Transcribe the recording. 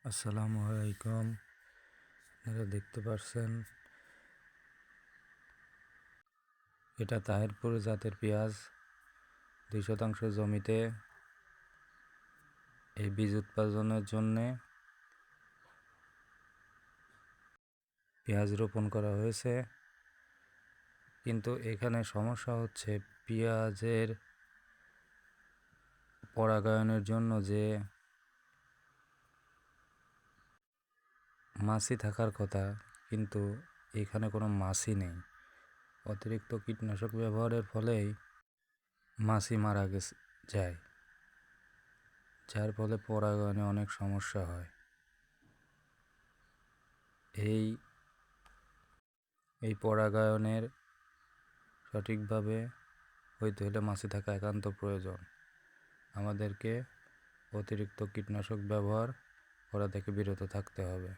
আসসালামু আলাইকুম। আপনারা দেখতে পাচ্ছেন এটা তাহিরপুর জাতের পেঁয়াজ। 2% জমিতে এই বীজ উৎপাদনের জন্যে পেঁয়াজ রোপণ করা হয়েছে, কিন্তু এখানে সমস্যা হচ্ছে পেঁয়াজের পরাগায়নের জন্য যে মাছি থাকার কথা, কিন্তু এখানে কোনো মাছি নেই। অতিরিক্ত কীটনাশক ব্যবহারের ফলেই মাছি মারা যায়, যার ফলে পরাগায়নে অনেক সমস্যা হয়। এই পরাগায়নের সঠিকভাবে হইতে হলে মাছি থাকা একান্ত প্রয়োজন। আমাদেরকে অতিরিক্ত কীটনাশক ব্যবহার করা থেকে বিরত থাকতে হবে।